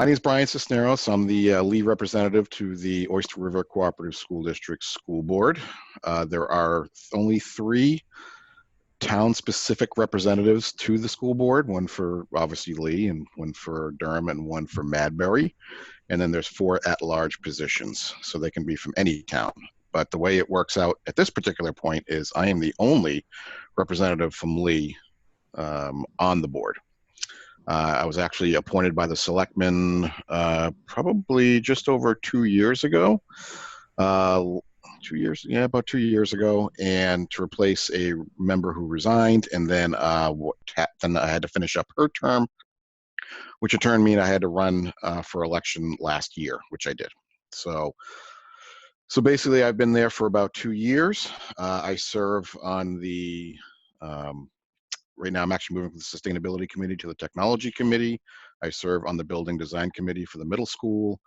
My name is Brian Cisneros. I'm the lead representative to the Oyster River Cooperative School District School Board. There are only 3 town-specific representatives to the school board, one for obviously Lee and one for Durham and one for Madbury. And then there's 4 at-large positions, so they can be from any town. But the way it works out at this particular point is I am the only representative from Lee on the board. I was actually appointed by the selectmen probably just over 2 years ago. 2 years, yeah, about 2 years ago, and to replace a member who resigned, and then then I had to finish up her term, which in turn mean I had to run for election last year, which I did. So basically, I've been there for about 2 years. I serve on the right now, I'm actually moving from the Sustainability Committee to the Technology Committee. I serve on the Building Design Committee for the middle school.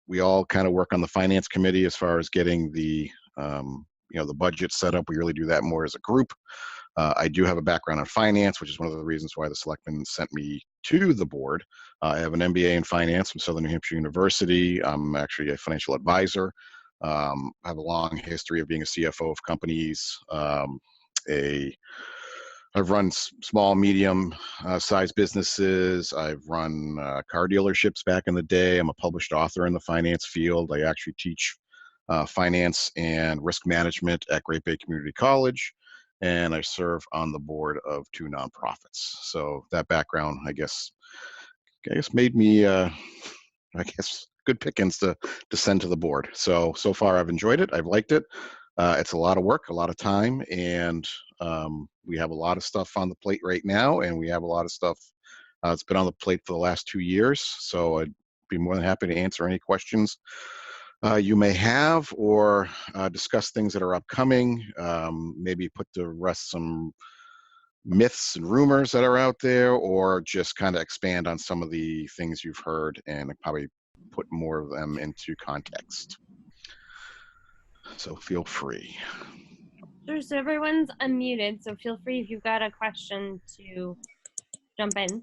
We all kind of work on the Finance Committee as far as getting the the budget set up. We really do that more as a group. I do have a background in finance, which is one of the reasons why the selectmen sent me to the board. I have an MBA in finance from Southern New Hampshire University. I'm actually a financial advisor. I have a long history of being a CFO of companies. I've run small, medium sized businesses. I've run car dealerships back in the day. I'm a published author in the finance field. I actually teach finance and risk management at Great Bay Community College, and I serve on the board of 2 nonprofits. So that background, I guess made me, good pickings to send to the board. So far I've enjoyed it. I've liked it. It's a lot of work, a lot of time, and we have a lot of stuff on the plate right now, and we have a lot of stuff that's been on the plate for the last 2 years. So I'd be more than happy to answer any questions you may have, or discuss things that are upcoming, maybe put to rest some myths and rumors that are out there, or just kind of expand on some of the things you've heard and probably put more of them into context. So feel free. Sure, so everyone's unmuted, so feel free if you've got a question to jump in.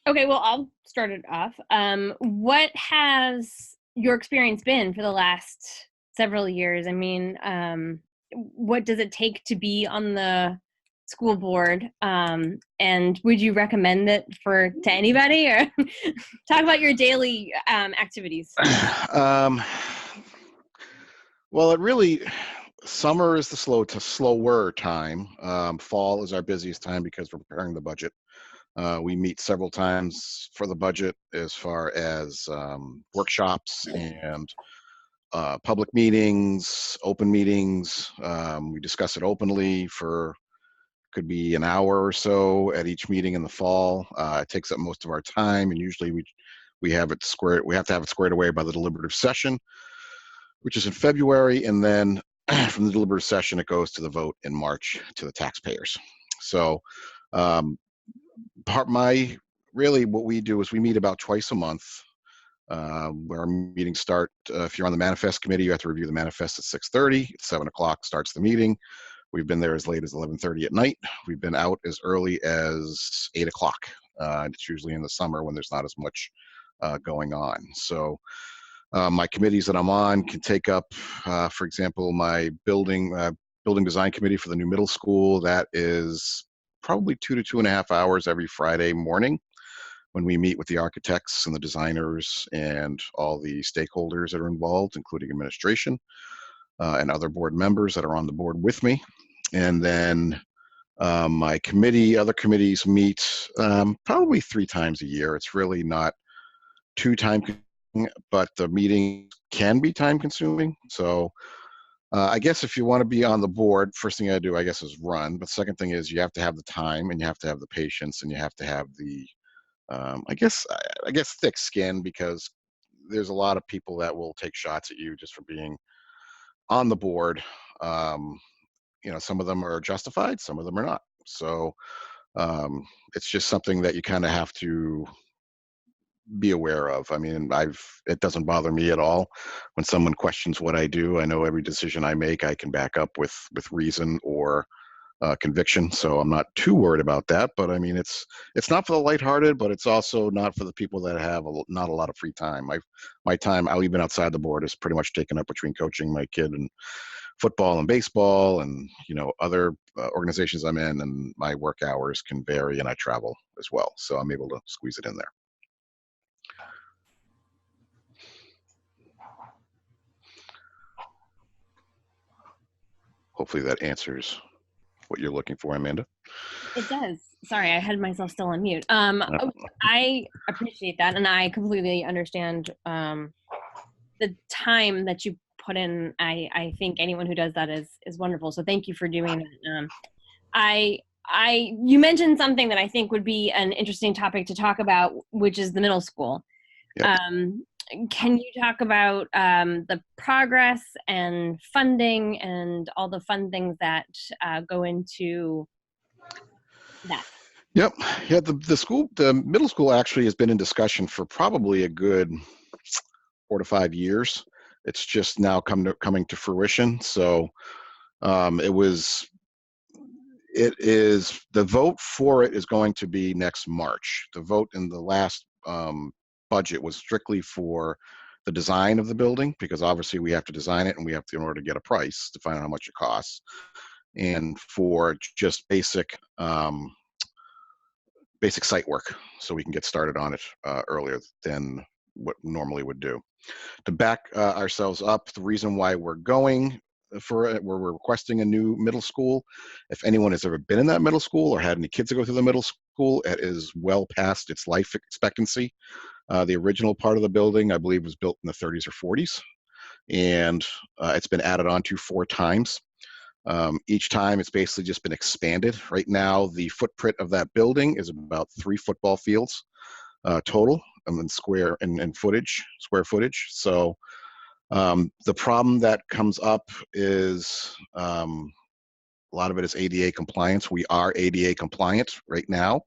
Okay, well, I'll start it off. What has your experience been for the last several years? I mean, what does it take to be on the school board? And would you recommend it to anybody? Or talk about your daily activities. Well, it really, summer is the slower time. Fall is our busiest time because we're preparing the budget. We meet several times for the budget as far as workshops and public meetings, open meetings. We discuss it openly for could be an hour or so at each meeting in the fall. It takes up most of our time, and usually we have it squared. We have to have it squared away by the deliberative session, which is in February, and then from the deliberative session it goes to the vote in March to the taxpayers. So really what we do is we meet about twice a month, where our meetings start. If you're on the manifest committee, you have to review the manifest at 6:30. At 7 o'clock starts the meeting. We've been there as late as 11:30 at night. We've been out as early as 8 o'clock. It's usually in the summer when there's not as much going on. So my committees that I'm on can take up, for example, my building design committee for the new middle school. That is probably 2 to 2.5 hours every Friday morning when we meet with the architects and the designers and all the stakeholders that are involved, including administration and other board members that are on the board with me. And then my other committees meet probably 3 times a year. It's really not too time-consuming, but the meeting can be time-consuming. So I guess if you want to be on the board, first thing I do, I guess, is run. But second thing is you have to have the time, and you have to have the patience, and you have to have the, I guess, thick skin, because there's a lot of people that will take shots at you just for being on the board. Some of them are justified, some of them are not. So it's just something that you kind of have to be aware of. I mean, it doesn't bother me at all when someone questions what I do. I know every decision I make, I can back up with reason or conviction. So I'm not too worried about that. But I mean, it's not for the lighthearted, but it's also not for the people that have not a lot of free time. My time, I'll even outside the board, is pretty much taken up between coaching my kid and football and baseball, and other organizations I'm in, and my work hours can vary, and I travel as well. So I'm able to squeeze it in there. Hopefully that answers what you're looking for, Amanda. It does. Sorry, I had myself still on mute. I appreciate that, and I completely understand the time that you put in. I think anyone who does that is wonderful. So thank you for doing that. You mentioned something that I think would be an interesting topic to talk about, which is the middle school. Yep. Can you talk about the progress and funding and all the fun things that go into that? Yep. Yeah. The middle school actually has been in discussion for probably a good 4 to 5 years. It's just now coming to fruition. So the vote for it is going to be next March. The vote in the last budget was strictly for the design of the building, because obviously we have to design it, and we have to, in order to get a price, to find out how much it costs, and for just basic site work, so we can get started on it earlier than what normally would do. To back ourselves up, the reason why we're going for it, we're requesting a new middle school. If anyone has ever been in that middle school or had any kids that go through the middle school, it is well past its life expectancy. The original part of the building, I believe, was built in the 30s or 40s, and it's been added on to 4 times. Each time it's basically just been expanded. Right now, the footprint of that building is about 3 football fields total, in square footage. So the problem that comes up is a lot of it is ADA compliance. We are ADA compliant right now,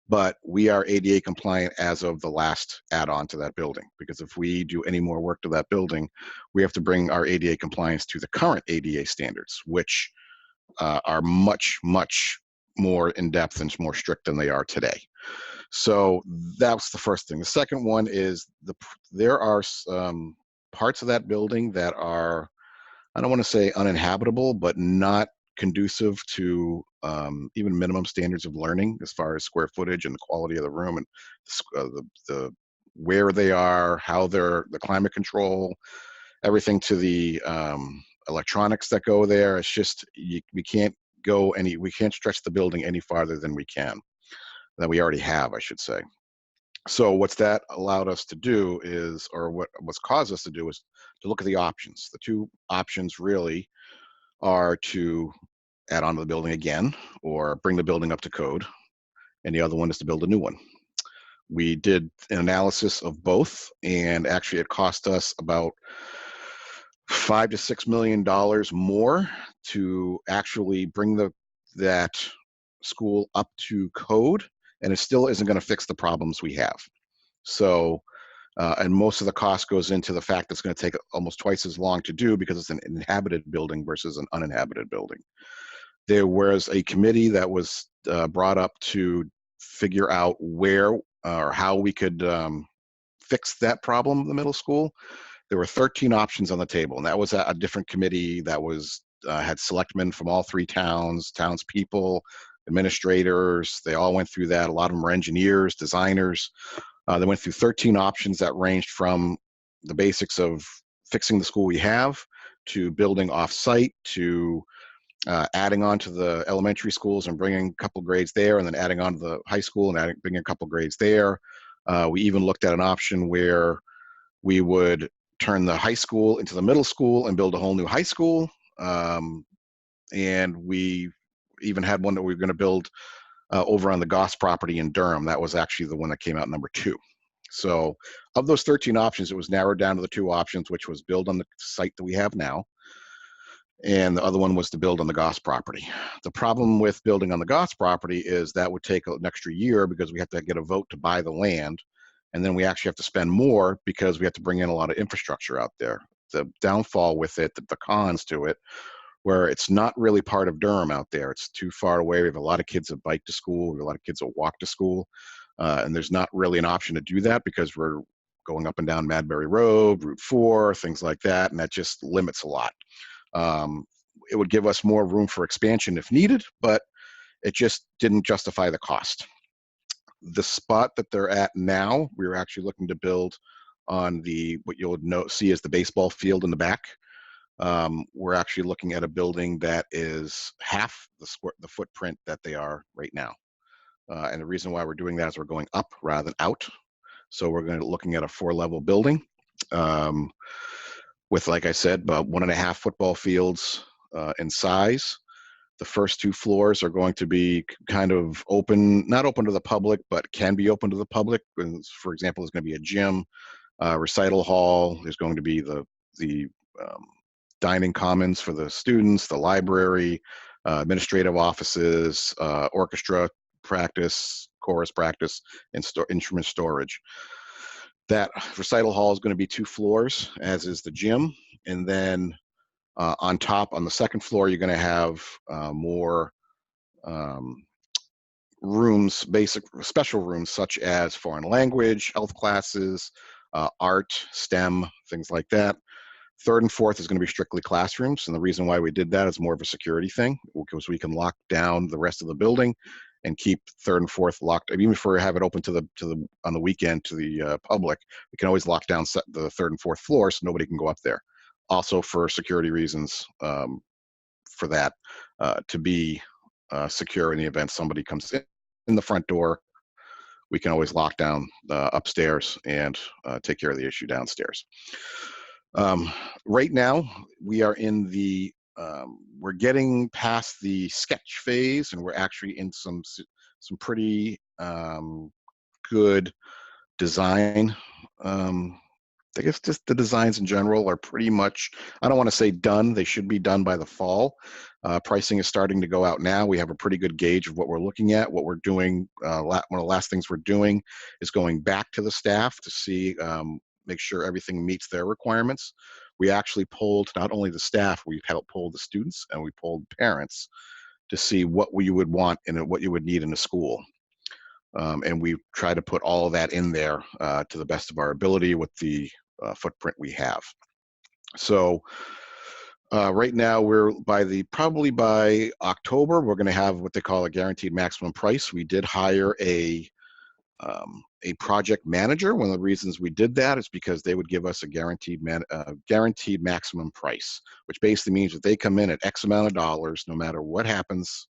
but we are ADA compliant as of the last add-on to that building, because if we do any more work to that building, we have to bring our ADA compliance to the current ADA standards, which are much, much more in-depth and more strict than they are today. So that's the first thing. The second one is there are parts of that building that are, I don't want to say uninhabitable, but not conducive to even minimum standards of learning as far as square footage and the quality of the room, and the where they are, how they're, the climate control, everything to the electronics that go there. It's just we can't stretch the building any farther than we already have, I should say. So what's that allowed us to do is, or what's caused us to do, is to look at the options. The 2 options really are to add on to the building again, or bring the building up to code, and the other one is to build a new one. We did an analysis of both, and actually it cost us about $5 to $6 million more to actually bring that school up to code, and it still isn't going to fix the problems we have. So, and most of the cost goes into the fact that it's going to take almost twice as long to do, because it's an inhabited building versus an uninhabited building. There was a committee that was brought up to figure out where or how we could fix that problem in the middle school. There were 13 options on the table, and that was a different committee that was had selectmen from all 3 townspeople, administrators. They all went through that. A lot of them were engineers, designers. They went through 13 options that ranged from the basics of fixing the school we have, to building off-site, to adding on to the elementary schools and bringing a couple grades there, and then adding on to the high school and bringing a couple grades there. We even looked at an option where we would turn the high school into the middle school and build a whole new high school. And we even had one that we were going to build over on the Goss property in Durham. That was actually the one that came out number 2. So of those 13 options, it was narrowed down to the 2 options, which was build on the site that we have now, and the other one was to build on the Goss property. The problem with building on the Goss property is that would take an extra year, because we have to get a vote to buy the land, and then we actually have to spend more because we have to bring in a lot of infrastructure out there. The downfall with it, the cons to it, where it's not really part of Durham out there. It's too far away. We have a lot of kids that bike to school. We have a lot of kids that walk to school. And there's not really an option to do that because we're going up and down Madbury Road, Route 4, things like that, and that just limits a lot. It would give us more room for expansion if needed, but it just didn't justify the cost. The spot that they're at now, we're actually looking to build on what you'll see as the baseball field in the back. We're actually looking at a building that is half the footprint that they are right now. And the reason why we're doing that is we're going up rather than out. So we're looking at a 4-level building with, like I said, about 1.5 football fields in size. The first 2 floors are going to be kind of open, not open to the public, but can be open to the public. For example, there's going to be a gym, recital hall. There's going to be the dining commons for the students, the library, administrative offices, orchestra practice, chorus practice, and instrument storage. That recital hall is going to be 2 floors, as is the gym. And then on top, on the second floor, you're going to have more rooms, basic special rooms, such as foreign language, health classes, art, STEM, things like that. Third and fourth is going to be strictly classrooms. And the reason why we did that is more of a security thing, because we can lock down the rest of the building and keep third and fourth locked. Even if we have it open on the weekend to the public, we can always lock down the third and fourth floor so nobody can go up there. Also for security reasons, for that to be secure in the event somebody comes in the front door, we can always lock down upstairs and take care of the issue downstairs. Right now, we are in we're getting past the sketch phase, and we're actually in some pretty good design. I guess just the designs in general are pretty much, I don't want to say done. They should be done by the fall. Pricing is starting to go out now. We have a pretty good gauge of what we're looking at. What we're doing, one of the last things we're doing is going back to the staff to see, make sure everything meets their requirements. We actually polled not only the staff, we helped poll the students, and we polled parents to see what you would want and what you would need in a school. And we try to put all of that in there to the best of our ability with the footprint we have. So right now, we're probably by October, we're going to have what they call a guaranteed maximum price. We did hire a project manager. One of the reasons we did that is because they would give us a guaranteed maximum price, which basically means that they come in at X amount of dollars, no matter what happens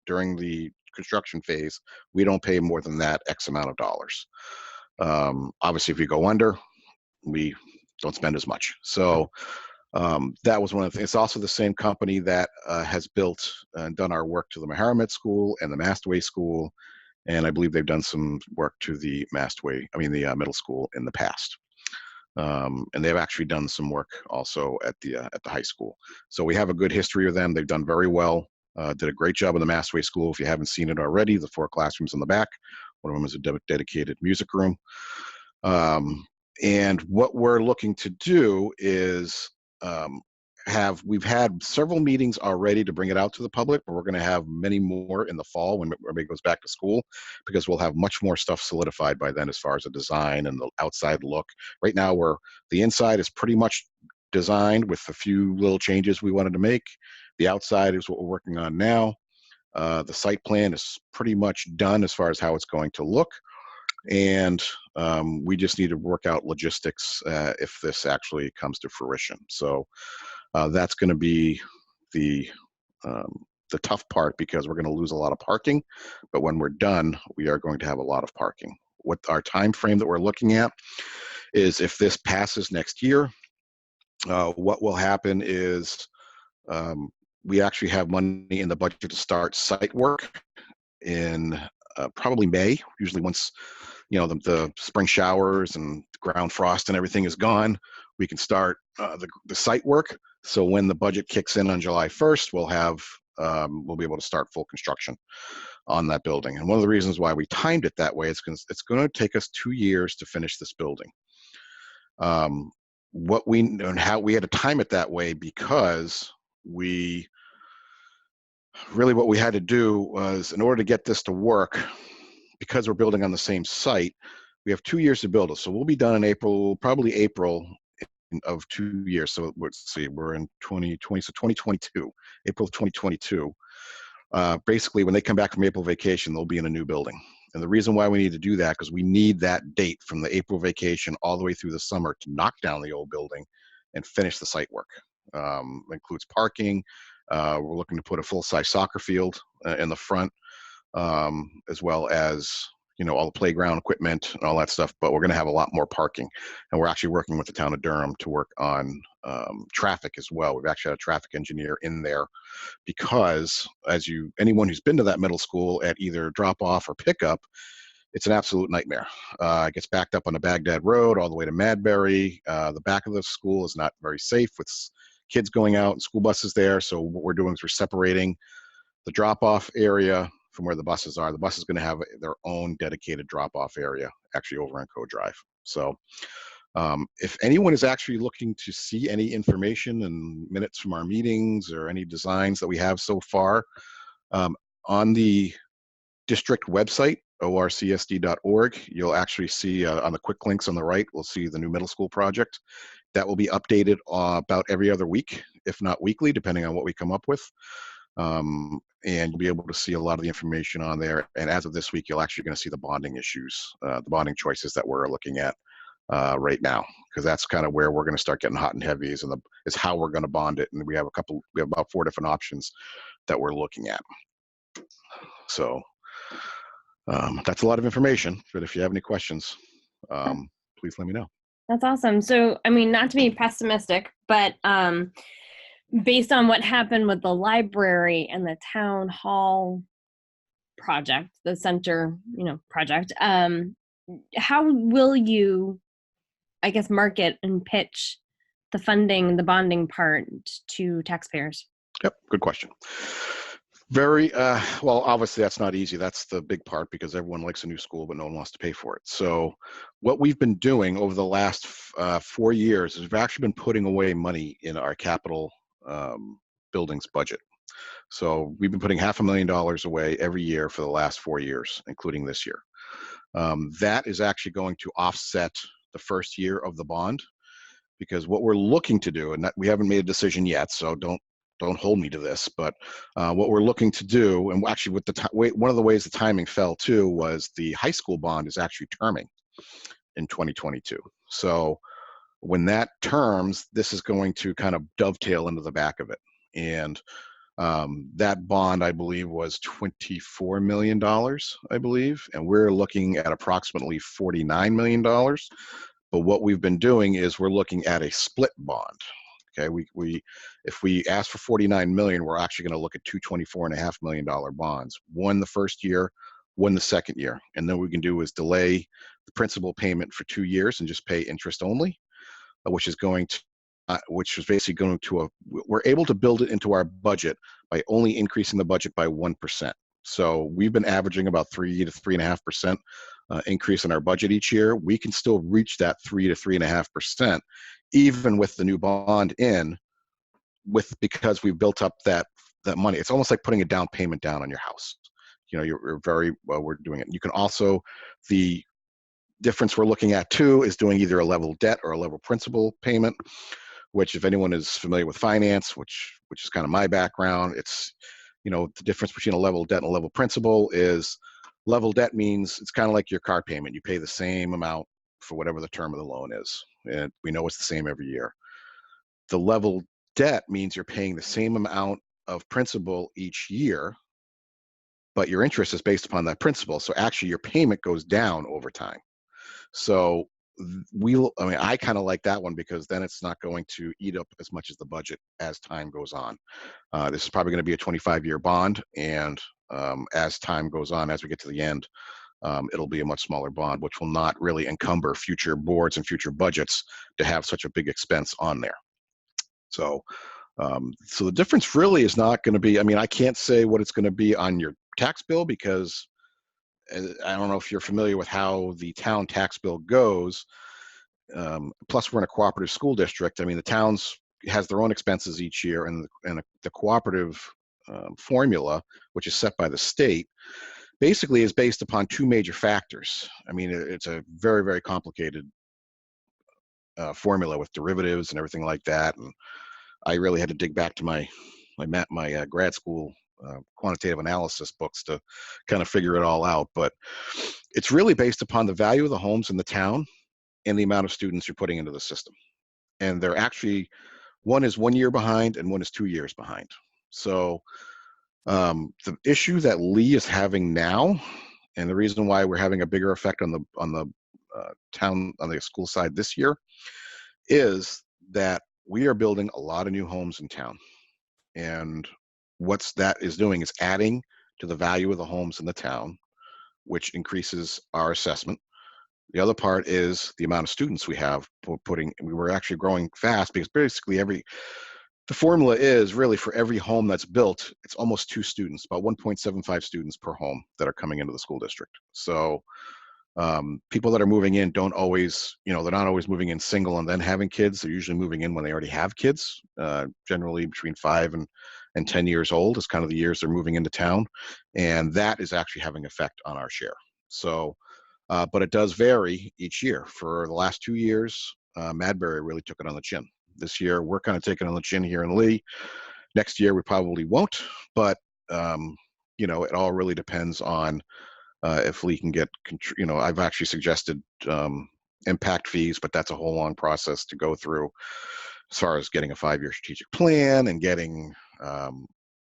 during the construction phase, we don't pay more than that X amount of dollars. Obviously, if we go under, we don't spend as much. So that was one of the things. It's also the same company that has built and done our work to the Meheramet School and the Mastway School. And I believe they've done some work to the the middle school in the past. And they've actually done some work also at the high school. So we have a good history of them. They've done very well. Did a great job in the Mastway School. If you haven't seen it already, the 4 classrooms in the back. One of them is a dedicated music room. And what we're looking to do is we've had several meetings already to bring it out to the public, but we're going to have many more in the fall when everybody goes back to school, because we'll have much more stuff solidified by then as far as the design and the outside look. Right now, the inside is pretty much designed with a few little changes we wanted to make. The outside is what we're working on now. The site plan is pretty much done as far as how it's going to look. And we just need to work out logistics if this actually comes to fruition. So that's going to be the tough part, because we're going to lose a lot of parking. But when we're done, we are going to have a lot of parking. What our time frame that we're looking at is, if this passes next year, what will happen is we actually have money in the budget to start site work in probably May, usually once the spring showers and ground frost and everything is gone, we can start the site work. So when the budget kicks in on July 1st, we'll be able to start full construction. on that building. And one of the reasons why we timed it that way is because it's going to take us 2 years to finish this building. What we and how we had to time it that way because we really what we had to do was, in order to get this to work, because we're building on the same site, we have 2 years to build it. So we'll be done in April, probably April of 2 years. So let's see, we're in 2020, so 2022, April of 2022. Basically, when they come back from April vacation, they'll be in a new building. And the reason why we need to do that, because we need that date from the April vacation all the way through the summer to knock down the old building and finish the site work. Includes parking. We're looking to put a full-size soccer field in the front, as well as all the playground equipment and all that stuff. But we're going to have a lot more parking, and we're actually working with the town of Durham to work on traffic as well. We've actually had a traffic engineer in there because, anyone who's been to that middle school at either drop off or pickup, it's an absolute nightmare. It gets backed up on the Baghdad Road all the way to Madbury. The back of the school is not very safe with kids going out and school buses there. So what we're doing is we're separating the drop-off area from where the buses are. The bus is going to have their own dedicated drop-off area, actually over on Co Drive. So if anyone is actually looking to see any information and minutes from our meetings or any designs that we have so far, on the district website, orcsd.org, you'll actually see on the quick links on the right, we'll see the new middle school project. That will be updated about every other week, if not weekly, depending on what we come up with. And you'll be able to see a lot of the information on there. And as of this week, you're actually going to see the bonding issues, the bonding choices that we're looking at right now, because that's kind of where we're going to start getting hot and heavy is how we're going to bond it. And we have about 4 different options that we're looking at. So that's a lot of information, but if you have any questions, please let me know. That's awesome. So, I mean, not to be pessimistic, but based on what happened with the library and the town hall project, the center, project, how will you, I guess, market and pitch the funding, the bonding part to taxpayers? Yep, good question. Very well, obviously that's not easy. That's the big part, because everyone likes a new school, but no one wants to pay for it. So what we've been doing over the last 4 years is we've actually been putting away money in our capital buildings budget. So we've been putting $500,000 away every year for the last 4 years, including this year. That is actually going to offset the first year of the bond, because what we're looking to do, and that we haven't made a decision yet, so don't hold me to this, but what we're looking to do, and actually with one of the ways the timing fell too, was the high school bond is actually terming in 2022. So when that terms, this is going to kind of dovetail into the back of it. And that bond, I believe, was $24 million, I believe, and we're looking at approximately $49 million. But what we've been doing is we're looking at a split bond. Okay, if we ask for 49 million, we're actually going to look at two $24.5 million bonds. One the first year, one the second year, and then what we can do is delay the principal payment for 2 years and just pay interest only, which is basically going to we're able to build it into our budget by only increasing the budget by 1%. So we've been averaging about 3 to 3.5% increase in our budget each year. We can still reach that 3 to 3.5%, even with the new bond because we've built up that money. It's almost like putting a down payment down on your house. You're very well. We're doing it. You can also, the difference we're looking at too is doing either a level debt or a level principal payment, which, if anyone is familiar with finance, which is kind of my background, it's, the difference between a level debt and a level principal is level debt means it's kind of like your car payment. You pay the same amount for whatever the term of the loan is. And we know it's the same every year. The level debt means you're paying the same amount of principal each year, but your interest is based upon that principal. So actually your payment goes down over time. So I kind of like that one, because then it's not going to eat up as much as the budget as time goes on. This is probably going to be a 25-year bond, and as time goes on, as we get to the end, it'll be a much smaller bond, which will not really encumber future boards and future budgets to have such a big expense on there. So the difference really is not going to be, I can't say what it's going to be on your tax bill because I don't know if you're familiar with how the town tax bill goes. Plus, we're in a cooperative school district. I mean, the towns has their own expenses each year, and the cooperative formula, which is set by the state, basically is based upon two major factors. I mean, it's a very, very complicated formula with derivatives and everything like that. And I really had to dig back to my grad school quantitative analysis books to kind of figure it all out. But it's really based upon the value of the homes in the town and the amount of students you're putting into the system. And they're actually, one is 1 year behind and one is 2 years behind. So the issue that Lee is having now, and the reason why we're having a bigger effect on the town, on the school side this year, is that we are building a lot of new homes in town. And what's that is doing is adding to the value of the homes in the town, which increases our assessment. The other part is the amount of students we have we were actually growing fast because basically the formula is really for every home that's built, it's almost 2 students, about 1.75 students per home that are coming into the school district. So people that are moving in don't always, they're not always moving in single and then having kids. They're usually moving in when they already have kids, generally between 5 and 10 years old is kind of the years they're moving into town. And that is actually having effect on our share. So, but it does vary each year. For the last 2 years, Madbury really took it on the chin. This year, we're kind of taking on the chin here in Lee. Next year, we probably won't, but it all really depends on if Lee can get, I've actually suggested impact fees, but that's a whole long process to go through as far as getting a 5-year strategic plan and getting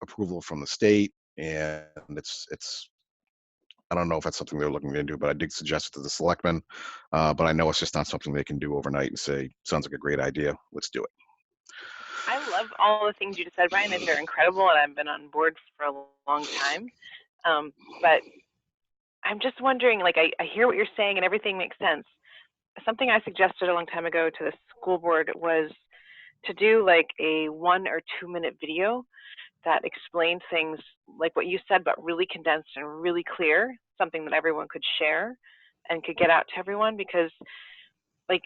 approval from the state. And it's I don't know if that's something they're looking to do, but I did suggest it to the selectmen. But I know it's just not something they can do overnight and say, sounds like a great idea, let's do it. I love all the things you just said, Brian. I think they're incredible, and I've been on board for a long time. But I'm just wondering, like, I hear what you're saying, and everything makes sense. Something I suggested a long time ago to the school board was to do like a 1 or 2 minute video that explained things like what you said, but really condensed and really clear, something that everyone could share and could get out to everyone. Because like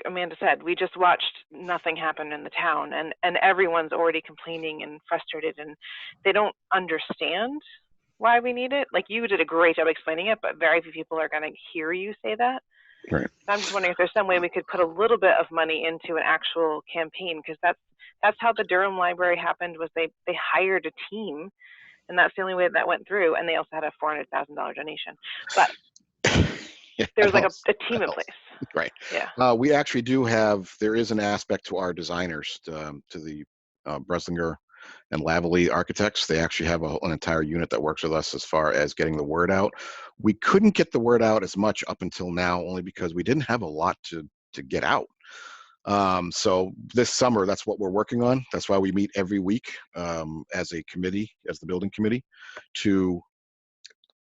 Amanda said, we just watched nothing happen in the town, and everyone's already complaining and frustrated, and they don't understand why we need it. Like, you did a great job explaining it, but very few people are going to hear you say that. Right. So I'm just wondering if there's some way we could put a little bit of money into an actual campaign, because that's how the Durham Library happened. Was they hired a team, and that's the only way that went through. And they also had a $400,000 donation, but there's like a team in place. Right. Yeah. We actually do have. There is an aspect to our designers, to the Breslinger and Lavalley architects. They actually have an entire unit that works with us as far as getting the word out. We couldn't get the word out as much up until now, only because we didn't have a lot to get out. So this summer, that's what we're working on. That's why we meet every week as a committee, as the building committee, to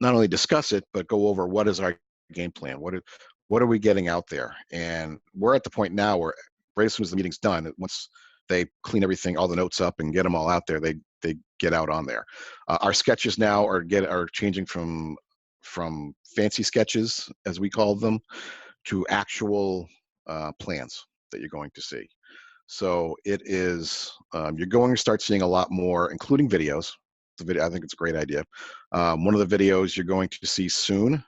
not only discuss it, but go over what is our game plan. What are we getting out there? And we're at the point now where right as soon as the meeting's done, once they clean everything, all the notes up and get them all out there, they get out on there. Our sketches now are changing from fancy sketches, as we call them, to actual plans that you're going to see. So it is, you're going to start seeing a lot more, including videos. I think it's a great idea. One of the videos you're going to see soon,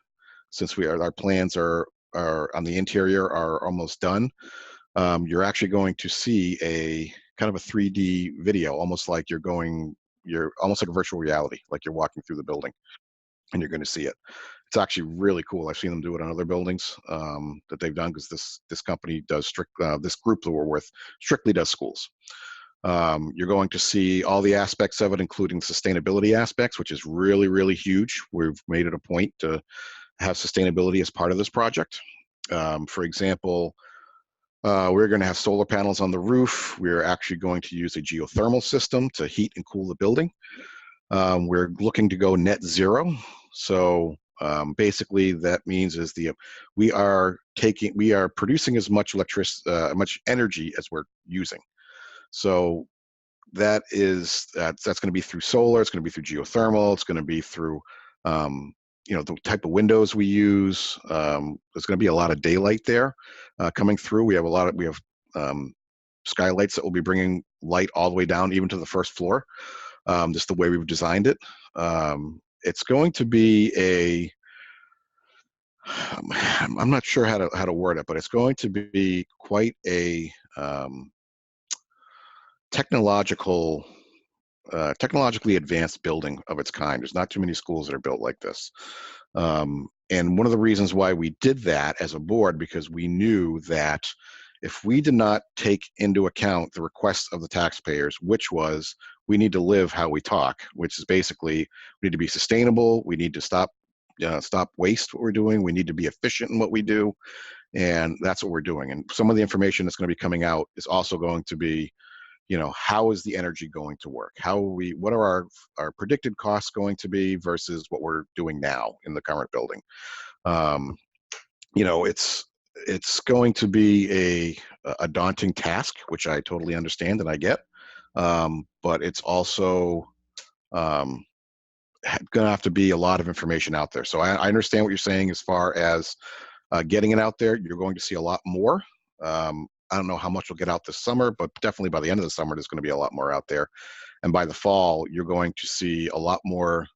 since our plans are on the interior are almost done, you're actually going to see a kind of a 3D video, almost like you're almost like a virtual reality, like you're walking through the building and you're going to see it. It's actually really cool. I've seen them do it on other buildings that they've done, because this company does this group that we're with strictly does schools. You're going to see all the aspects of it, including sustainability aspects, which is really, really huge. We've made it a point to have sustainability as part of this project. For example, we're going to have solar panels on the roof. We're actually going to use a geothermal system to heat and cool the building. We're looking to go net zero. So basically that means is we are producing as much much energy as we're using. So that's going to be through solar. It's going to be through geothermal. It's going to be through the type of windows we use. There's going to be a lot of daylight there coming through. We have skylights that will be bringing light all the way down, even to the first floor. Just the way we've designed it. It's going to be I'm not sure how to word it, but it's going to be quite a technologically advanced building of its kind. There's not too many schools that are built like this. And one of the reasons why we did that as a board, because we knew that if we did not take into account the requests of the taxpayers, which was we need to live how we talk, which is basically we need to be sustainable, we need to stop waste what we're doing, we need to be efficient in what we do, and that's what we're doing. And some of the information that's going to be coming out is also going to be, how is the energy going to work? What are our predicted costs going to be versus what we're doing now in the current building? It's going to be a daunting task, which I totally understand and I get, but it's also going to have to be a lot of information out there. So I understand what you're saying as far as getting it out there. You're going to see a lot more. I don't know how much will get out this summer, but definitely by the end of the summer, there's going to be a lot more out there. And by the fall, you're going to see a lot more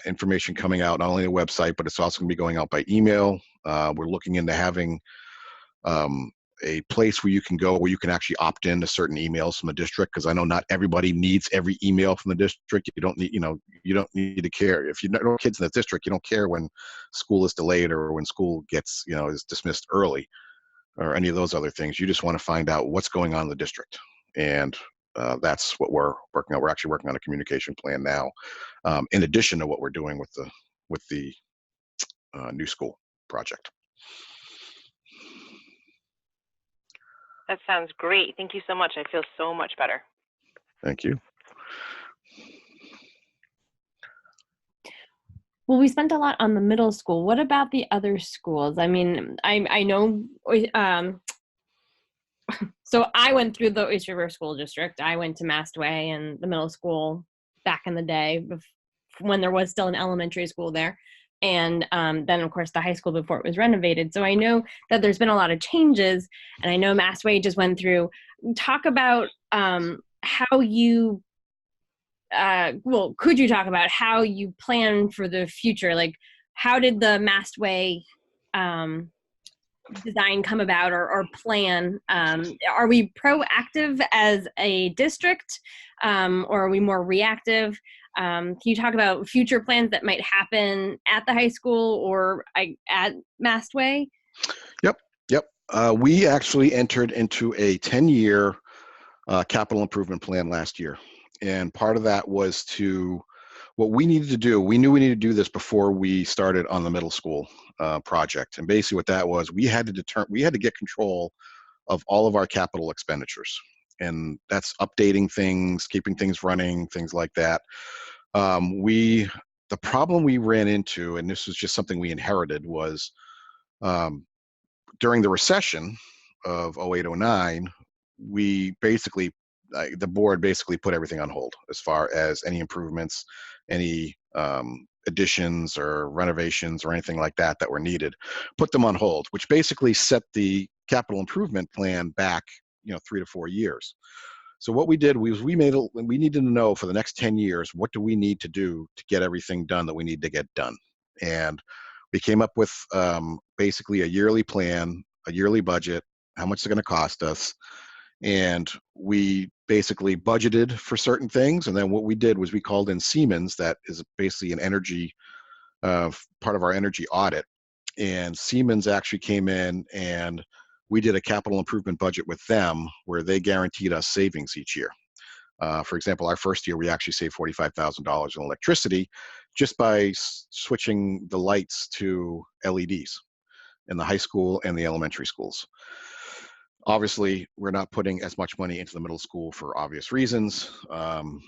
information coming out, not only the website, but it's also going to be going out by email. We're looking into having a place where you can go where you can actually opt in to certain emails from the district, because I know not everybody needs every email from the district. You don't need to care. If you know kids in the district, you don't care when school is delayed or when school gets, is dismissed early or any of those other things. You just want to find out what's going on in the district. And that's what we're working on. We're actually working on a communication plan now, in addition to what we're doing with the new school project. That sounds great. Thank you so much. I feel so much better. Thank you. Well, we spent a lot on the middle school. What about the other schools? I mean, I know, so I went through the Oyster River School District. I went to Mastway and the middle school back in the day when there was still an elementary school there. And then, of course, the high school before it was renovated. So I know that there's been a lot of changes. And I know Mastway just went through. Talk about how you could you talk about how you plan for the future? Like, how did the Mastway design come about or plan? Are we proactive as a district, or are we more reactive? Can you talk about future plans that might happen at the high school or at Mastway? Yep. We actually entered into a 10-year capital improvement plan last year. And part of that was what we needed to do. We knew we needed to do this before we started on the middle school project. And basically what that was, we had to get control of all of our capital expenditures. And that's updating things, keeping things running, things like that. The problem we ran into, and this was just something we inherited, was during the recession of 08-09, the board basically put everything on hold as far as any improvements, any additions or renovations or anything like that were needed, put them on hold, which basically set the capital improvement plan back, 3 to 4 years. So what we did was we needed to know for the next 10 years, what do we need to do to get everything done that we need to get done? And we came up with basically a yearly plan, a yearly budget, how much it's going to cost us. And we basically budgeted for certain things. And then what we did was we called in Siemens, that is basically an energy, part of our energy audit. And Siemens actually came in and we did a capital improvement budget with them where they guaranteed us savings each year. For example, our first year, we actually saved $45,000 in electricity just by switching the lights to LEDs in the high school and the elementary schools. Obviously, we're not putting as much money into the middle school for obvious reasons,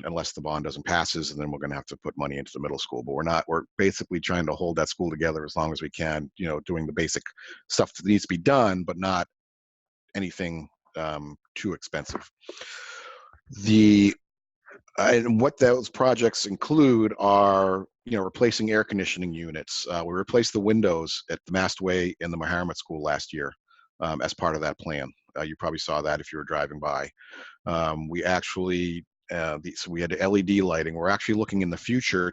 unless the bond doesn't passes, and then we're going to have to put money into the middle school. But we're basically trying to hold that school together as long as we can, doing the basic stuff that needs to be done, but not anything too expensive. The and what those projects include are, replacing air conditioning units. We replaced the windows at the Mastway and the Mahomet School last year as part of that plan. You probably saw that if you were driving by. We actually, so we had LED lighting. We're actually looking in the future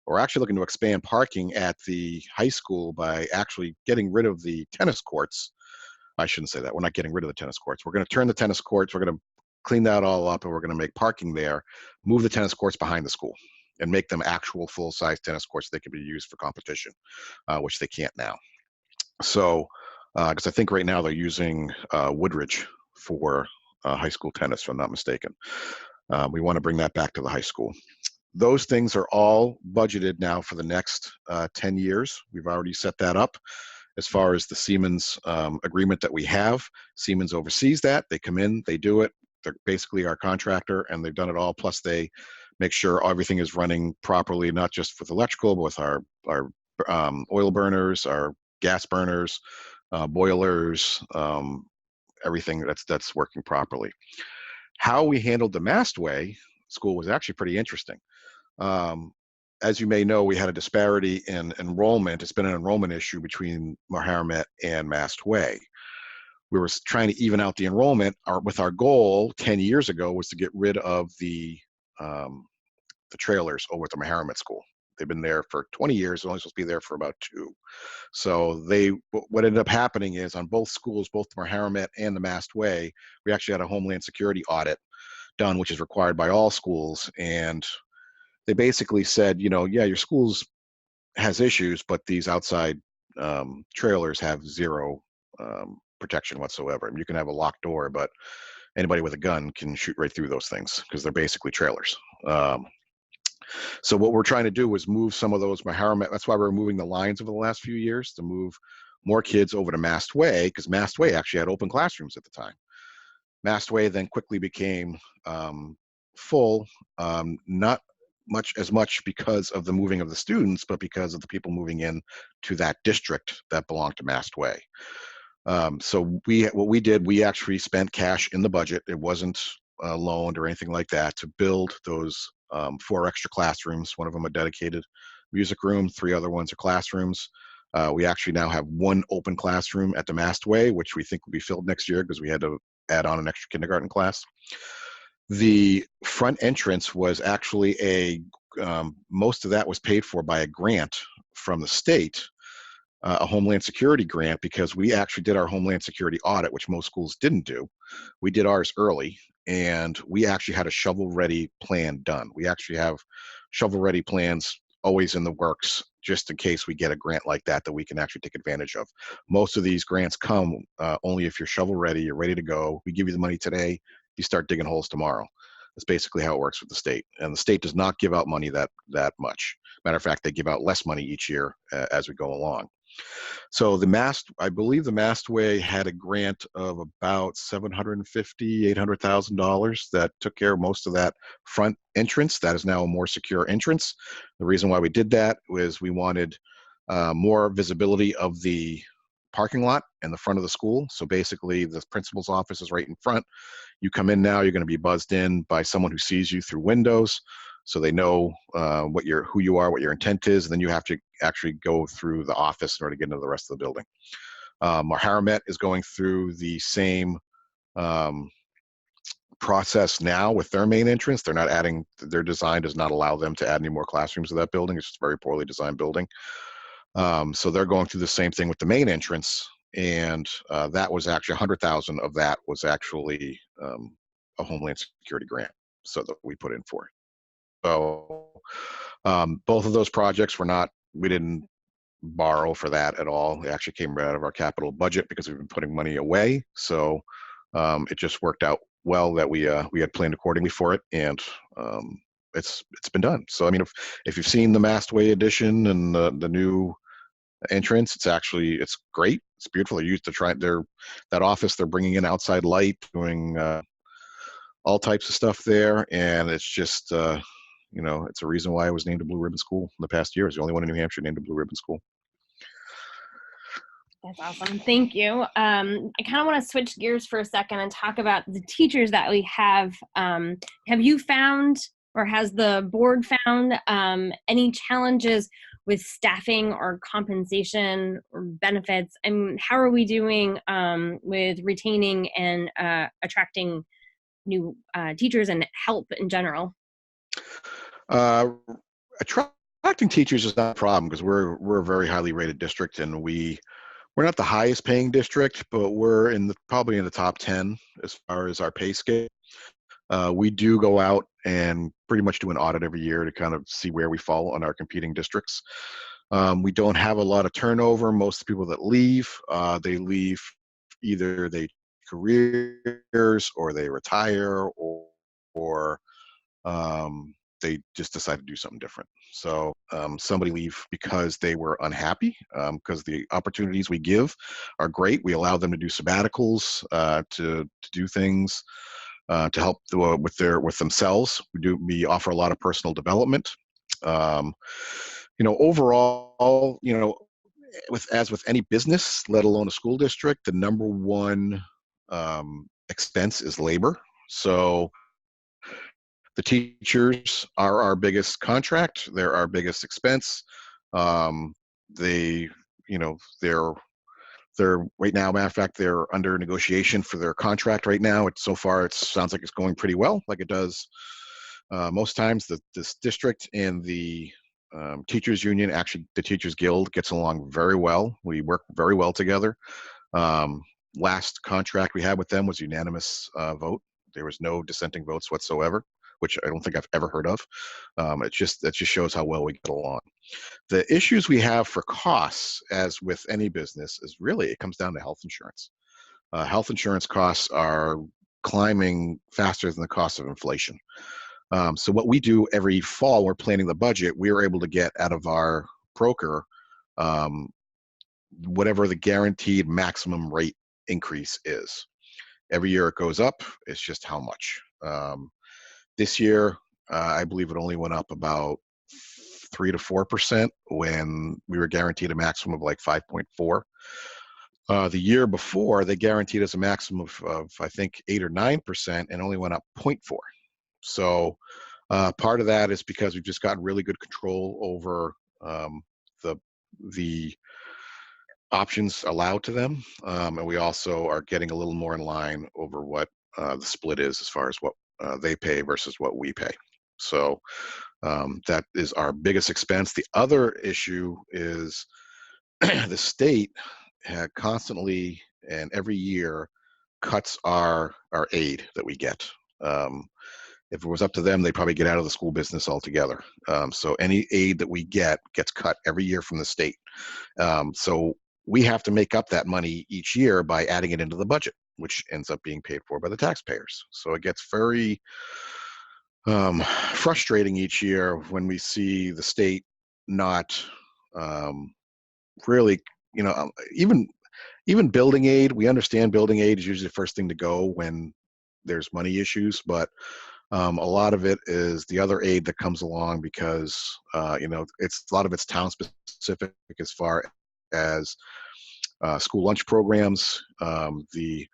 we're actually looking to expand parking at the high school by actually getting rid of the tennis courts. I shouldn't say that. We're not getting rid of the tennis courts. We're going to turn the tennis courts. We're going to clean that all up, and we're going to make parking there, move the tennis courts behind the school, and make them actual full-size tennis courts that can be used for competition, which they can't now. So, because I think right now they're using Woodridge for high school tennis, if I'm not mistaken. We want to bring that back to the high school. Those things are all budgeted now for the next 10 years. We've already set that up. As far as the Siemens agreement that we have, Siemens oversees that. They come in, they do it. They're basically our contractor, and they've done it all. Plus, they make sure everything is running properly, not just with electrical, but with our oil burners, our gas burners, boilers, everything that's working properly. How we handled the Mastway School was actually pretty interesting. As you may know, we had a disparity in enrollment. It's been an enrollment issue between Mahomet and Mastway. We were trying to even out the enrollment. Our goal 10 years ago was to get rid of the trailers over at the Mahomet School. They've been there for 20 years. They're only supposed to be there for about 2. So what ended up happening is on both schools, both the Mahomet and the Mastway, we actually had a Homeland Security audit done, which is required by all schools. And they basically said, yeah, your schools has issues, but these outside trailers have zero protection whatsoever. I mean, you can have a locked door, but anybody with a gun can shoot right through those things because they're basically trailers. So what we're trying to do is move some of those Mahomet. That's why we're moving the lines over the last few years to move more kids over to Mastway, because Mastway actually had open classrooms at the time. Mastway then quickly became full, not as much because of the moving of the students, but because of the people moving in to that district that belonged to Mastway. So what we did, we actually spent cash in the budget. It wasn't loaned or anything like that to build those 4 extra classrooms. One of them a dedicated music room, 3 other ones are classrooms. We actually now have 1 open classroom at the Mastway, which we think will be filled next year because we had to add on an extra kindergarten class. The front entrance was actually most of that was paid for by a grant from the state, a Homeland Security grant, because we actually did our Homeland Security audit, which most schools didn't do. We did ours early, and we actually had a shovel-ready plan done. We actually have shovel-ready plans always in the works, just in case we get a grant like that we can actually take advantage of. Most of these grants come only if you're shovel-ready, you're ready to go. We give you the money today, you start digging holes tomorrow. That's basically how it works with the state. And the state does not give out money that much. Matter of fact, they give out less money each year as we go along. So I believe the Mastway had a grant of about $750,000, $800,000 that took care of most of that front entrance. That is now a more secure entrance. The reason why we did that was we wanted more visibility of the parking lot in the front of the school. So basically the principal's office is right in front. You come in now, you're going to be buzzed in by someone who sees you through windows. So they know who you are, what your intent is, and then you have to actually go through the office in order to get into the rest of the building. Mahomet is going through the same process now with their main entrance. They're not adding, their design does not allow them to add any more classrooms to that building. It's just a very poorly designed building. So they're going through the same thing with the main entrance, and that was actually $100,000 of that was actually a Homeland Security grant, so that we put in for it. So both of those projects we didn't borrow for that at all. It actually came right out of our capital budget because we've been putting money away. So it just worked out well that we had planned accordingly for it, and it's been done. So I mean, if you've seen the Mastway edition and the new entrance, it's great. It's beautiful. They're used to that office. They're bringing in outside light, doing all types of stuff there, and it's just it's a reason why I was named a Blue Ribbon School in the past year. It's the only one in New Hampshire named a Blue Ribbon School. That's awesome. Thank you. I kind of want to switch gears for a second and talk about the teachers that we have. Have you found, or has the board found, any challenges with staffing or compensation or benefits? I mean, how are we doing with retaining and attracting new teachers and help in general? Uh, Attracting teachers is not a problem because we're a very highly rated district, and we're not the highest paying district, but we're probably in the top 10 as far as our pay scale. We do go out and pretty much do an audit every year to kind of see where we fall on our competing districts. We don't have a lot of turnover. Most people that leave, they leave either they careers or they retire or they just decide to do something different. So somebody leave because they were unhappy, because the opportunities we give are great. We allow them to do sabbaticals, to do things to help with themselves. We offer a lot of personal development. Overall, as with any business, let alone a school district, the number one expense is labor. So the teachers are our biggest contract. They're our biggest expense. They, they're right now, matter of fact, they're under negotiation for their contract right now. So far, it sounds like it's going pretty well, like it does most times. This district and the teachers union, actually the Teachers Guild, gets along very well. We work very well together. Last contract we had with them was unanimous vote. There was no dissenting votes whatsoever, which I don't think I've ever heard of. That just shows how well we get along. The issues we have for costs, as with any business, is really it comes down to health insurance. Health insurance costs are climbing faster than the cost of inflation. So what we do every fall, we're planning the budget, we're able to get out of our broker whatever the guaranteed maximum rate increase is. Every year it goes up, it's just how much. This year, I believe it only went up about 3 to 4% when we were guaranteed a maximum of like 5.4. The year before, they guaranteed us a maximum of I think 8 or 9% and only went up 0.4. So part of that is because we've just gotten really good control over the options allowed to them, and we also are getting a little more in line over what the split is as far as what they pay versus what we pay. So that is our biggest expense. The other issue is the state constantly and every year cuts our aid that we get. If it was up to them, they'd probably get out of the school business altogether. So any aid that we get gets cut every year from the state. So we have to make up that money each year by adding it into the budget, which ends up being paid for by the taxpayers. So it gets very frustrating each year when we see the state not really, even building aid. We understand building aid is usually the first thing to go when there's money issues, but a lot of it is the other aid that comes along because it's a lot of it's town specific as far as school lunch programs, the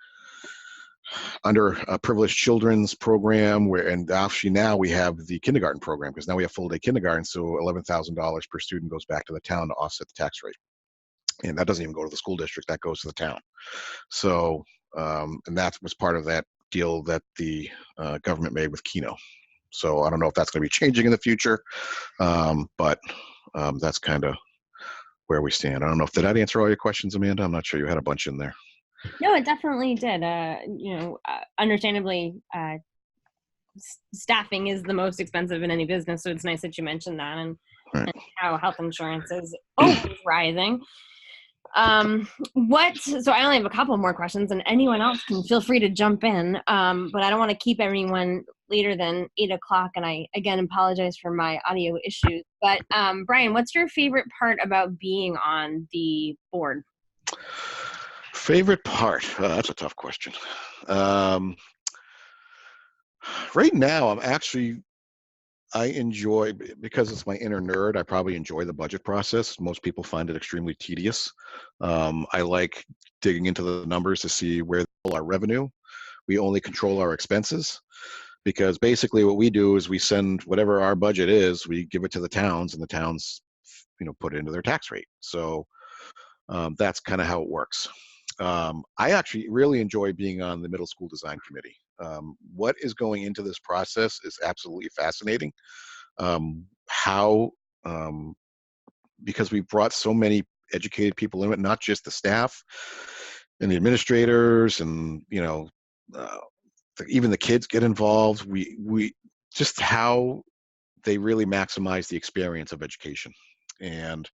underprivileged children's program, and actually now we have the kindergarten program because now we have full day kindergarten, so $11,000 per student goes back to the town to offset the tax rate, and that doesn't even go to the school district, that goes to the town. So and that was part of that deal that the government made with Keno. So I don't know if that's going to be changing in the future, but that's kind of where we stand. I don't know if did that answer all your questions, Amanda? I'm not sure, you had a bunch in there. No, it definitely did. Understandably, staffing is the most expensive in any business, so it's nice that you mentioned that, and how health insurance is always rising. So I only have a couple more questions, and anyone else can feel free to jump in, but I don't want to keep everyone later than 8 o'clock, and I again apologize for my audio issues. But Brian, what's your favorite part about being on the board? Favorite part? That's a tough question. Right now, I enjoy, because it's my inner nerd, I probably enjoy the budget process. Most people find it extremely tedious. I like digging into the numbers to see where our revenue. We only control our expenses, because basically what we do is we send whatever our budget is, we give it to the towns, and the towns, put it into their tax rate. So that's kind of how it works. I actually really enjoy being on the middle school design committee. What is going into this process is absolutely fascinating. How, um, because we brought so many educated people in it, not just the staff and the administrators, and uh, even the kids get involved. We just how they really maximize the experience of education, and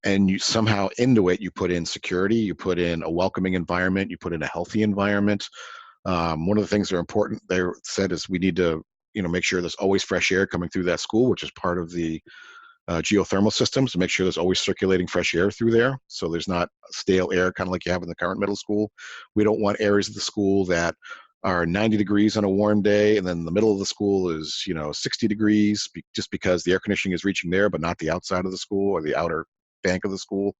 and you somehow into it, you put in security, you put in a welcoming environment, you put in a healthy environment. One of the things that are important, they said, is we need to make sure there's always fresh air coming through that school, which is part of the geothermal systems, to make sure there's always circulating fresh air through there, so there's not stale air, kind of like you have in the current middle school. We don't want areas of the school that are 90 degrees on a warm day, and then the middle of the school is 60 degrees, just because the air conditioning is reaching there but not the outside of the school or the outer bank of the school.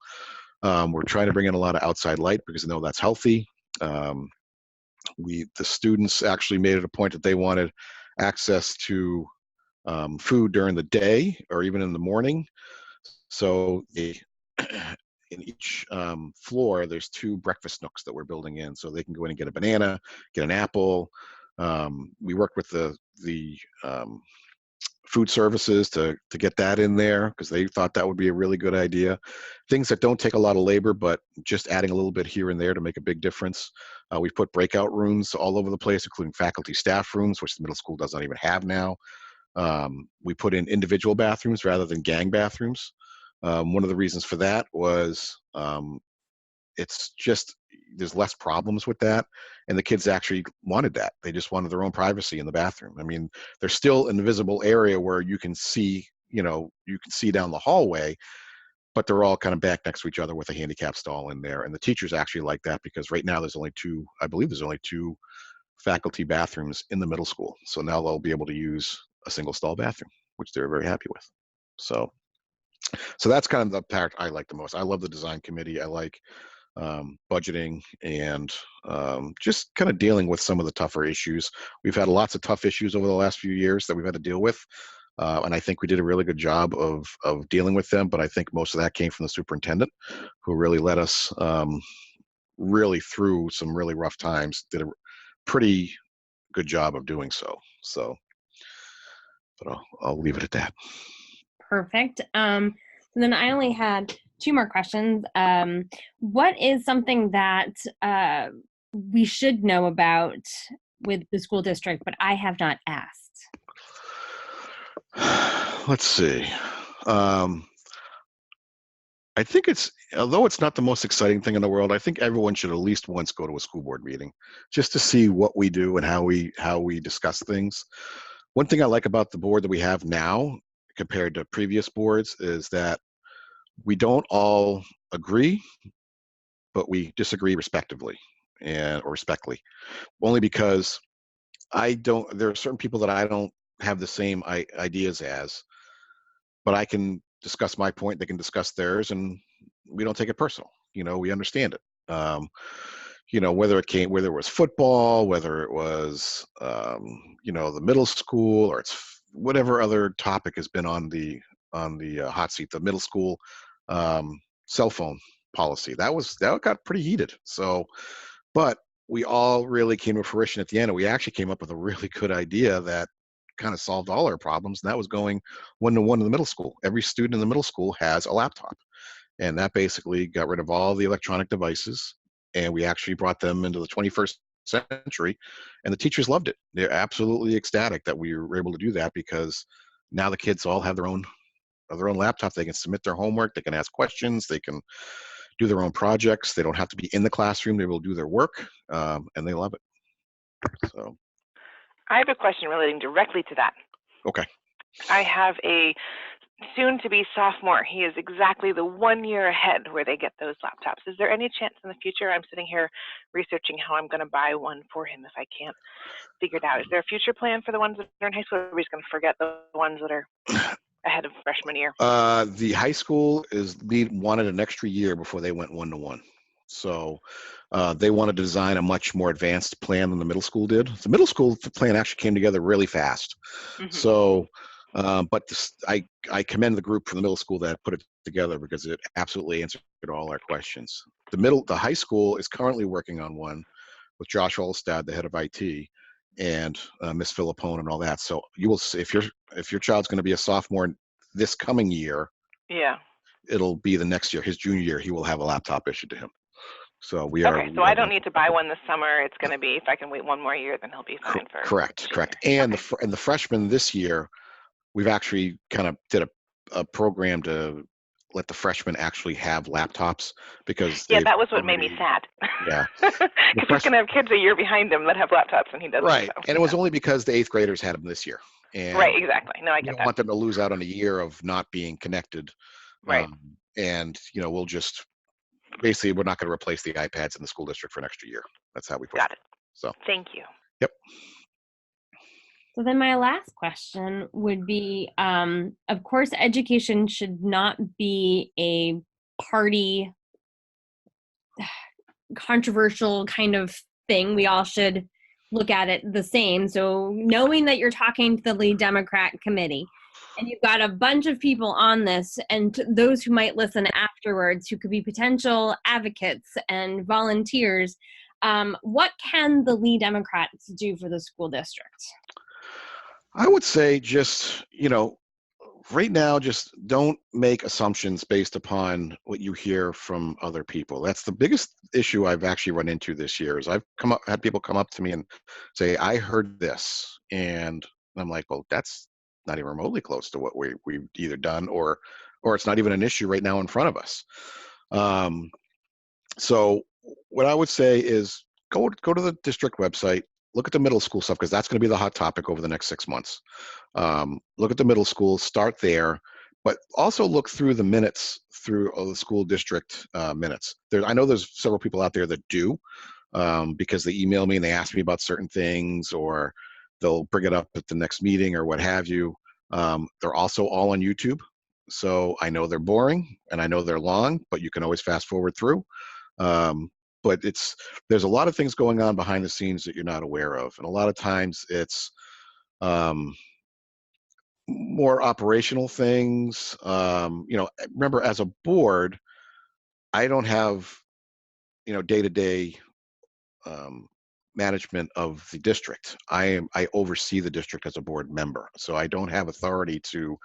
We're trying to bring in a lot of outside light because we know that's healthy. The students actually made it a point that they wanted access to food during the day or even in the morning. So in each floor, there's 2 breakfast nooks that we're building in, so they can go in and get a banana, get an apple. We worked with the food services to get that in there, because they thought that would be a really good idea. Things that don't take a lot of labor, but just adding a little bit here and there to make a big difference. We've put breakout rooms all over the place, including faculty staff rooms, which the middle school does not even have now. We put in individual bathrooms rather than gang bathrooms. One of the reasons for that was it's just, there's less problems with that, and the kids actually wanted that. They just wanted their own privacy in the bathroom. I mean, there's still an invisible area where you can see down the hallway, but they're all kind of back next to each other with a handicap stall in there. And the teachers actually like that, because right now there's only 2, I believe there's only 2 faculty bathrooms in the middle school. So now they'll be able to use a single stall bathroom, which they're very happy with. So that's kind of the part I like the most. I love the design committee. I like budgeting, and just kind of dealing with some of the tougher issues. We've had lots of tough issues over the last few years that we've had to deal with. And I think we did a really good job of dealing with them. But I think most of that came from the superintendent, who really led us really through some really rough times. Did a pretty good job of doing so. But I'll leave it at that. Perfect. So then I only had 2 more questions. What is something that we should know about with the school district, but I have not asked? Let's see. I think although it's not the most exciting thing in the world, I think everyone should at least once go to a school board meeting, just to see what we do and how we discuss things. One thing I like about the board that we have now compared to previous boards is that we don't all agree, but we disagree respectively or respectfully. Only because there are certain people that I don't have the same ideas as, but I can discuss my point, they can discuss theirs, and we don't take it personal. We understand it. Whether it was football, whether it was the middle school, or it's whatever other topic has been on the hot seat, the middle school cell phone policy. That got pretty heated. So, but we all really came to fruition at the end, and we actually came up with a really good idea that kind of solved all our problems, and that was going 1-to-1 in the middle school. Every student in the middle school has a laptop, and that basically got rid of all the electronic devices, and we actually brought them into the 21st century, and the teachers loved it. They're absolutely ecstatic that we were able to do that, because now the kids all have their own laptop. They can submit their homework, they can ask questions, they can do their own projects. They don't have to be in the classroom. They will do their work, and they love it. So I have a question relating directly to that. Okay. I have a soon to be sophomore. He is exactly the 1 year ahead where they get those laptops. Is there any chance in the future? I'm sitting here researching how I'm going to buy one for him if I can't figure it out. Is there a future plan for the ones that are in high school, or are we just going to forget the ones that are ahead of freshman year? The high school wanted an extra year before they went 1-to-1. So they wanted to design a much more advanced plan than the middle school did. The middle school plan actually came together really fast. Mhm. So, but I commend the group from the middle school that put it together because it absolutely answered all our questions. The high school is currently working on one with Josh Olstad, the head of IT, and Miss Filippone and all that. So you will see if your child's going to be a sophomore this coming year, Yeah. it'll be the next year, his junior year, he will have a laptop issued to him. So we are. Okay, so I don't need to buy one this summer. It's going to be, if I can wait 1 more year, then he'll be fine for. Correct. And okay. the freshmen this year, we've actually kind of did a program to let the freshmen actually have laptops because that was what made me sad. Yeah. Because he's going to have kids a year behind him that have laptops and he doesn't. Right. So, and it was only because the 8th graders had them this year. And right, exactly. No, I get you don't that. want them to lose out on a year of not being connected. Right. And, we'll just, basically, we're not going to replace the iPads in the school district for an extra year. That's how we put Got it. it. So. Thank you. Yep. So then my last question would be, of course, education should not be a party controversial kind of thing. We all should look at it the same. So knowing that you're talking to the lead Democrat committee and you've got a bunch of people on this and those who might listen afterwards who could be potential advocates and volunteers, what can the lead Democrats do for the school district? I would say just, right now, just don't make assumptions based upon what you hear from other people. That's the biggest issue I've actually run into this year is I've had people come up to me and say, I heard this. And I'm like, well, that's not even remotely close to what we've either done or it's not even an issue right now in front of us. So what I would say is go to the district website, look at the middle school stuff, because that's going to be the hot topic over the next 6 months. Look at the middle school, start there, but also look through the minutes through the school district minutes. I know there's several people out there that do, because they email me and they ask me about certain things, or they'll bring it up at the next meeting or what have you. They're also all on YouTube. So I know they're boring and I know they're long, but you can always fast forward through. But there's a lot of things going on behind the scenes that you're not aware of. And a lot of times it's more operational things. Remember, as a board, I don't have, day-to-day management of the district. I oversee the district as a board member. So I don't have authority to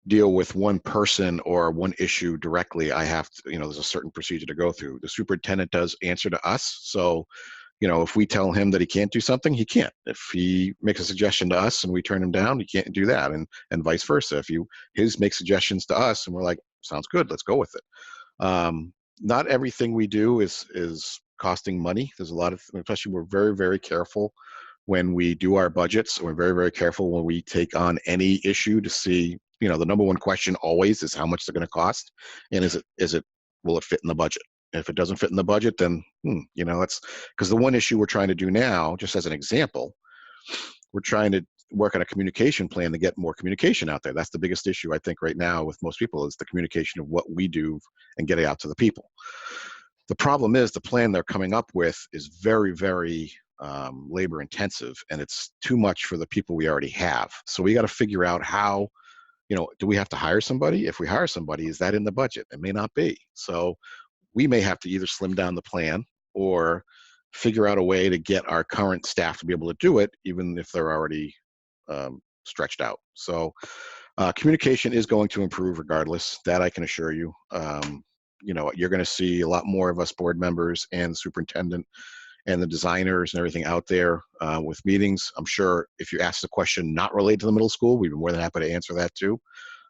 deal with one person or one issue directly. I have to, there's a certain procedure to go through. The superintendent does answer to us. So, if we tell him that he can't do something, he can't. If he makes a suggestion to us and we turn him down, he can't do that, and vice versa. If his makes suggestions to us and we're like, sounds good, let's go with it. Not everything we do is costing money. There's a lot of, especially we're very, very careful when we do our budgets. We're very, very careful when we take on any issue to see, the number one question always is how much they're going to cost, and will it fit in the budget? If it doesn't fit in the budget, then that's because the one issue we're trying to do now, just as an example, we're trying to work on a communication plan to get more communication out there. That's the biggest issue I think right now with most people is the communication of what we do and get it out to the people. The problem is the plan they're coming up with is very, very labor intensive, and it's too much for the people we already have. So we got to figure out how, do we have to hire somebody? If we hire somebody, is that in the budget? It may not be. So we may have to either slim down the plan or figure out a way to get our current staff to be able to do it, even if they're already stretched out. So communication is going to improve regardless. That I can assure you. You're going to see a lot more of us board members and the superintendent and the designers and everything out there with meetings. I'm sure if you ask the question not related to the middle school, we'd be more than happy to answer that too.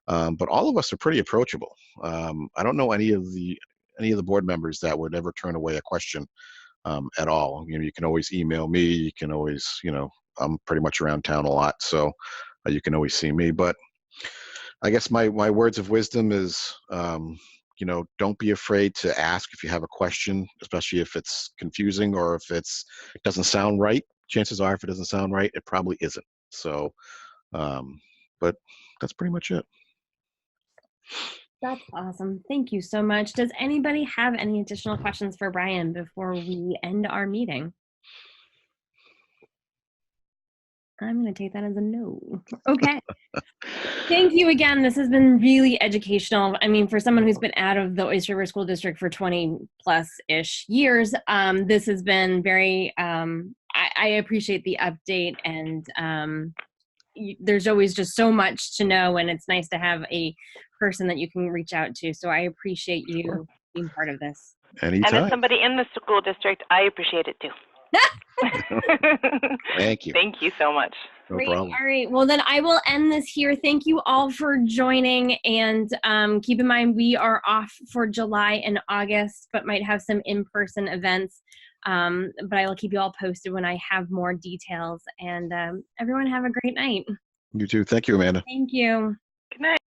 But all of us are pretty approachable. I don't know any of the board members that would ever turn away a question at all. You can always email me. You can always, I'm pretty much around town a lot, so you can always see me. But I guess my words of wisdom is, don't be afraid to ask if you have a question, especially if it's confusing or if it doesn't sound right. Chances are, if it doesn't sound right, it probably isn't. So, but that's pretty much it. That's awesome. Thank you so much. Does anybody have any additional questions for Brian before we end our meeting? I'm going to take that as a no. Okay. Thank you again. This has been really educational. I mean, for someone who's been out of the Oyster River School District for 20+-ish years, this has been very, I appreciate the update, and there's always just so much to know, and it's nice to have a person that you can reach out to. So I appreciate you being part of this. Anytime. And as somebody in the school district, I appreciate it too. Thank you. Thank you so much. No Great. problem. All right. Well, then I will end this here. Thank you all for joining. And keep in mind, we are off for July and August, but might have some in-person events. But I will keep you all posted when I have more details. And everyone have a great night. You too. Thank you, Amanda. Thank you. Good night.